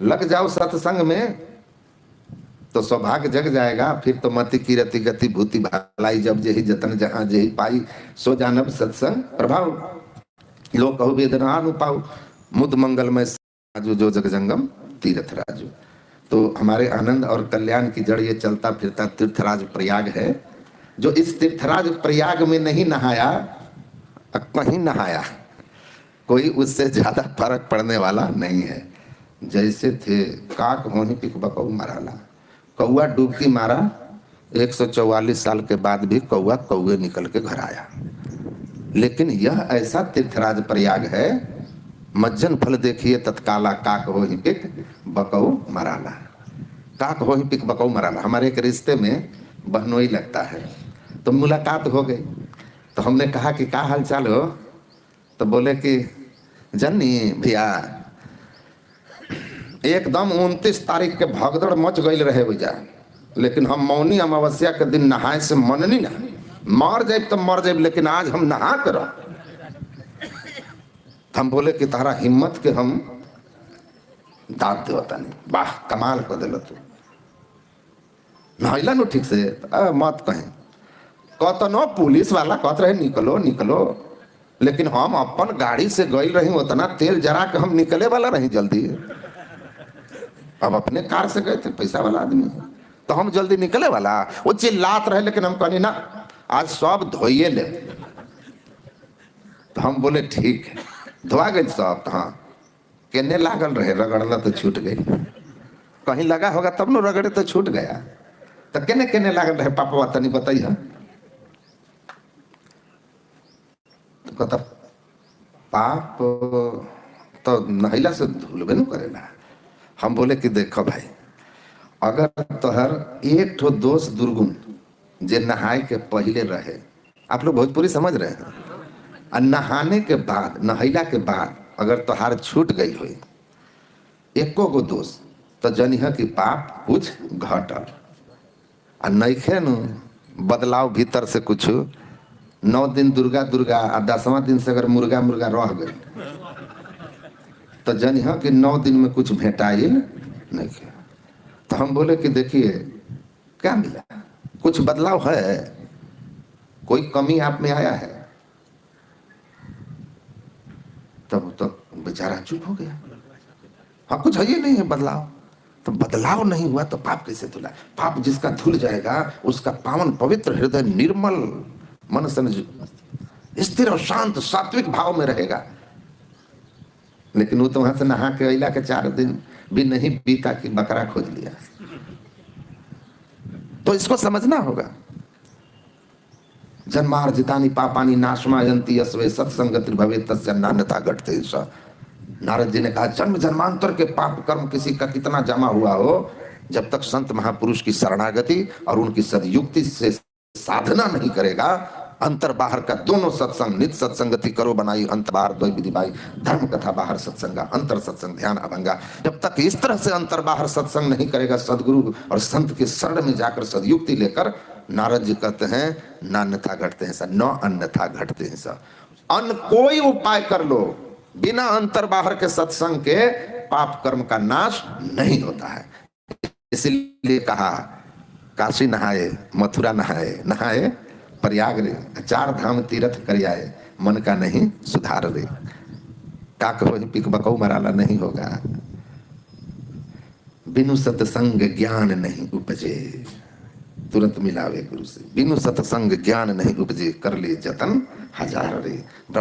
लग जाओ सत्संग में तो सौभाग्य जग जाएगा। फिर तो मति कीरति गति भूति भलाई, जब जेहि जतन जहां जेहि पाई, सो जानब सत्संग प्रभाव। लोग कहु वेदना नु पाऊ, मुद मंगलमय राजू जो जग जंगम तीर्थ राजू। तो हमारे आनंद और कल्याण की जड़ ये चलता फिरता तीर्थराज प्रयाग है। जो इस तीर्थराज प्रयाग में नहीं नहाया, कहीं नहाया, कोई उससे ज्यादा फर्क पड़ने वाला नहीं है। जैसे थे काक होही पिक बकऊ मराला, कौआ डूबकी मारा, 144 साल के बाद भी कौआ कौए निकल के घर आया। लेकिन यह ऐसा तीर्थराज प्रयाग है, मज्जन फल देखिए तत्काला, काक हो ही पिक बकऊ मराला। काक हो ही पिक बकऊ मराला। हमारे एक रिश्ते में बहनोई लगता है, तो मुलाकात हो गई। तो हमने कहा कि क्या हाल चाल हो? तो बोले कि जन्नी भैया एकदम 29 तारीख के भगदड़ मच गई रहे भैया, लेकिन हम मौनी अमावस्या के दिन नहाए से मननी ना, मर जाए तो मर जाए, लेकिन आज हम नहा कर। हम बोले कि तारा हिम्मत के हम दाद देवता नहीं, वाह कमाल कर दिल तू, नहला नु ठीक से मत कहें। कतनो पुलिस वाला कहत रहे निकलो निकलो, लेकिन हम अपन गाड़ी से गई रही, उतना तेल जरा के हम निकले वाला नहीं जल्दी। अब अपने कार से गए थे, पैसा वाला आदमी, तो हम जल्दी निकले वाला। वो चिल्लात रहे, लेकिन हम कहनी ना आज सब धोइए ले। तो हम बोले ठीक है, धोआ गए सब। हाँ, केने लागल रहे, रगड़ना तो छूट गई। कहीं लगा होगा तब न रगड़े तो छूट गया। तो केने केने लागल रहे पापा तनी बताइए। तो कहता पाप तो नहिला से धुलबे न करेला। हम बोले कि देखो भाई, अगर तोहर एक ठो दोष दुर्गुण जे नहाए के पहले रहे, आप लोग भोजपुरी समझ रहे हैं, और नहाने के बाद, नहैला के बाद अगर तोहार छूट गई हुई एको गो दोष, तो जनिह कि पाप कुछ घटल। आ नइखे न बदलाव भीतर से कुछ, 9 दिन दुर्गा दुर्गा आ 10वां दिन से अगर मुर्गा मुर्गा रह गई, तो जनिह कि 9 दिन में कुछ भेटाइल नहीं किया। तो हम बोले कि देखिए क्या मिला, कुछ बदलाव है, कोई कमी आप में आया है? तब तो बेचारा चुप हो गया। हाँ कुछ है ही नहीं है बदलाव। तो बदलाव नहीं हुआ तो पाप कैसे धुला? पाप जिसका धुल जाएगा उसका पावन पवित्र हृदय निर्मल मन से स्थिर और शांत सात्विक भाव में रहेगा। लेकिन वो तो वहां से नहा के अइला के 4 दिन भी नहीं बीता कि बकरा खोज लिया। तो इसको समझना होगा। जन्मार्जितानि पापानि नाशमायन्ति यस्वे सत्संगति भवेत् तस्य नान्यथा घटते। नारद जी ने कहा जन्म जन्मांतर के पाप कर्म किसी का कितना जमा हुआ हो, जब तक संत महापुरुष की शरणागति और उनकी सदयुक्ति से साधना नहीं करेगा, अंतर बाहर का दोनों सत्संग, नित सत्संगति करो बनाई अंत बाहर द्वै विधि भाई, धर्म कथा बाहर सत्संगा, अंतर सत्संग ध्यान अभंगा। जब तक इस तरह से अंतर बाहर सत्संग नहीं करेगा, सदगुरु और संत के शरण में जाकर सदयुक्ति लेकर, नारद जी कहते हैं नान्यथा घटते हैं सा, न अन्यथा घटते हैं सा। अन कोई उपाय कर लो, बिना अंतर बाहर के सत्संग के पाप कर्म का नाश नहीं होता है। इसलिए कहा काशी नहाए, मथुरा नहाए, नहाए प्रयाग रे, 4 धाम तीर्थ कर आए, मन का नहीं सुधार रे। काक हो पिक बकऊ मराला नहीं होगा। बिनु सत्संग ज्ञान नहीं उपजे, तुरंत मिलावे गुरु से। बिनु सत्संग ज्ञान नहीं उपजे, कर ले जतन हजार रे।